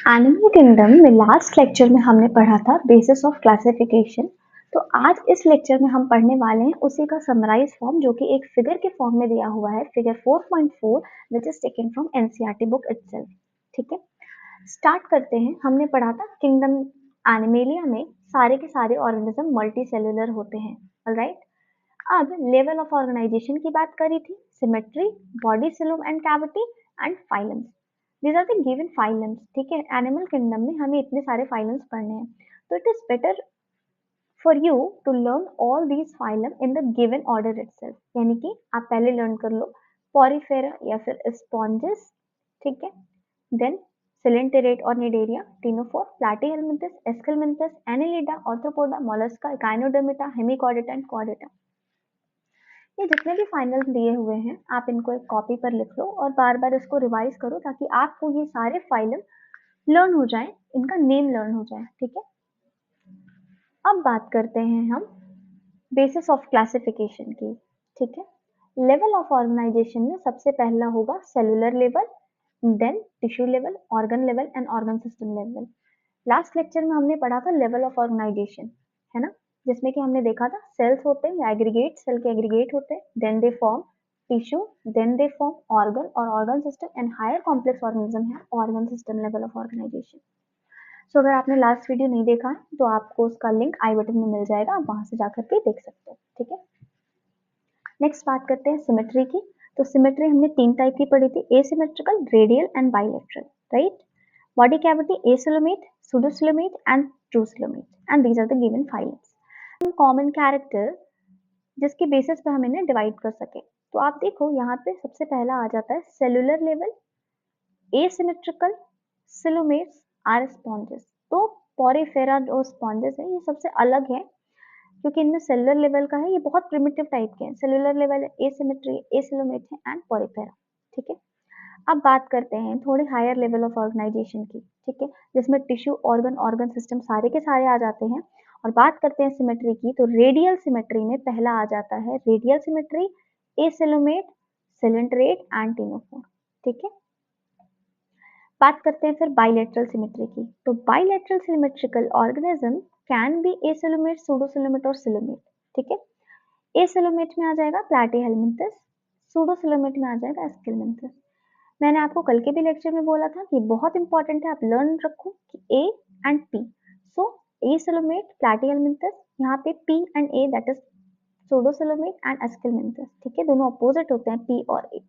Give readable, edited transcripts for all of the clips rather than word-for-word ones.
Animal kingdom में last lecture में हमने पढ़ा था बेसिस ऑफ क्लासिफिकेशन। तो आज इस लेक्चर में हम पढ़ने वाले हैं उसी का समराइज फॉर्म जो कि एक फिगर के फॉर्म में दिया हुआ है, figure 4.4 which is taken from NCERT book itself. ठीक है, स्टार्ट करते हैं। हमने पढ़ा था किंगडम एनिमेलिया में सारे के सारे ऑर्गेनिज्म मल्टी सेलुलर होते हैं। ऑलराइट, अब लेवल ऑफ ऑर्गेनाइजेशन की बात करी थी, symmetry, body, coelom and cavity and phylums. These are the given phylums. ठीक है, एनिमल किंगडम में हमें इतने सारे फाइलम्स पढ़ने हैं, तो it is better for you to learn all these phylum in the given order itself. यानी कि आप पहले लर्न कर लो पॉरीफेरा या फिर स्पॉन्जेस। ठीक है, देन सिलेंटेरेट और Cnidaria, Ctenophora, Platyhelminthes, Aschelminthes, Annelida, Arthropoda, Mollusca, Echinodermata, Hemichordata and Chordata. ये जितने भी फाइनल्स दिए हुए हैं आप इनको एक कॉपी पर लिख लो और बार बार इसको रिवाइज करो ताकि आपको ये सारे फाइलम लर्न हो जाए, इनका नेम लर्न हो जाए। ठीक है, अब बात करते हैं हम बेसिस ऑफ क्लासिफिकेशन की। ठीक है, लेवल ऑफ ऑर्गेनाइजेशन में सबसे पहला होगा cellular level, then tissue level, organ level and organ system level. Last lecture में हमने पढ़ा था लेवल ऑफ ऑर्गेनाइजेशन, है ना, जिसमें कि हमने देखा था सेल्स होते हैं या एग्रीगेट, सेल के एग्रीगेट होते हैं, then they form tissue, then they form organ और organ system and higher complex organism है organ system level of organization. So अगर आपने लास्ट वीडियो नहीं देखा है तो आपको उसका लिंक आई बटन में मिल जाएगा, आप वहां से जाकर के देख सकते हो। ठीक है, नेक्स्ट बात करते हैं सिमेट्री की। तो सिमेट्री हमने तीन टाइप की पढ़ी थी, asymmetrical, radial and bilateral. Right, body cavity acoelomate, pseudocoelomate and truecoelomate and these are the given phylums। Common character जिसके बेसिस पे हम इन्हें डिवाइड कर सके, तो आप देखो यहाँ पे सबसे पहला आ जाता है cellular level, asymmetrical, coelomates are sponges. तो पॉरीफेरा जो स्पॉन्जेस है ये सबसे अलग है क्योंकि इनमें सेलुलर लेवल का है, ये बहुत प्रिमिटिव टाइप के हैं। सेलुलर लेवल एसिमेट्री, एसिलोमेट है एंड पॉरीफेरा। ठीक है, अब बात करते हैं थोड़ी हायर लेवल ऑफ ऑर्गेनाइजेशन की। ठीक है, जिसमें टिश्यू, ऑर्गन, ऑर्गन सिस्टम सारे के सारे आ जाते हैं। और बात करते हैं सिमेट्री की, तो रेडियल सिमेट्री में पहला आ जाता है रेडियल सिमेट्री, एसिलोमेट, सिलेंटरेट एंड टिनोफोर। ठीक है, बात करते हैं फिर बाइलेटरल सिमेट्री की। तो bilateral symmetrical organism can be acoelomate, pseudocoelomate और सिलोमेट। ठीक है, एसिलोमेट में आ जाएगा प्लैटीहेलमिंथस, सूडोसिलोमेट में आ जाएगा एस्केलमिंथस। मैंने आपको कल के भी लेक्चर में बोला था कि बहुत इंपॉर्टेंट है, आप लर्न रखो कि A and P. So acoelomate, Platyhelminthes, यहाँ पे P and A that is pseudocoelomate and Aschelminthes. ठीक है, दोनों अपोजिट होते हैं पी और ए।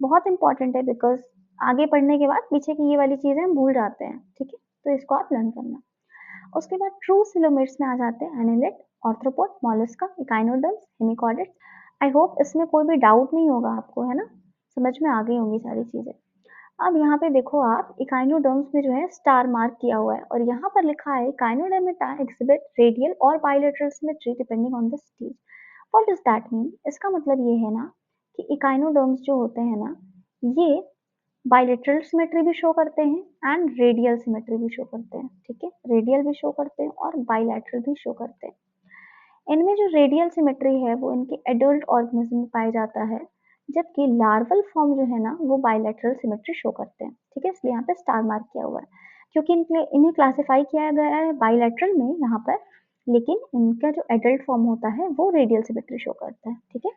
बहुत इंपॉर्टेंट है बिकॉज आगे पढ़ने के बाद पीछे की ये वाली चीजें हम भूल जाते हैं। ठीक है, तो इसको आप लर्न करना। उसके बाद ट्रू सिलोमेट्स में आ जाते हैं annelid, arthropod, Mollusca, echinoderms, hemichordates. I hope इसमें कोई भी डाउट नहीं होगा आपको, है ना, समझ में आ गई होंगी सारी चीजें। अब यहाँ पे देखो आप इकाइनोडर्म्स में जो है स्टार मार्क किया हुआ है और यहाँ पर लिखा है इकाइनोडर्मेटा एग्जिबिट रेडियल और bilateral symmetry depending on the stage. What does that mean? इसका मतलब ये है ना कि इकाइनोडर्म्स जो होते हैं ना, ये बाइलेटरल सिमेट्री भी शो करते हैं एंड रेडियल सिमेट्री भी शो करते हैं। ठीक है, रेडियल भी शो करते हैं और बाइलेटरल भी शो करते हैं। इनमें जो रेडियल सिमेट्री है वो इनके एडल्ट ऑर्गेनिज्म में पाया जाता है, जबकि लार्वल फॉर्म जो है ना वो बाइलेटरल सिमेट्री शो करते हैं। ठीक है, इसलिए यहाँ पे स्टार मार्क किया हुआ है क्योंकि इन्हें क्लासिफाई किया गया है बाइलेटरल में यहाँ पर, लेकिन इनका जो एडल्ट फॉर्म होता है वो रेडियल सिमेट्री शो करता है। ठीक है,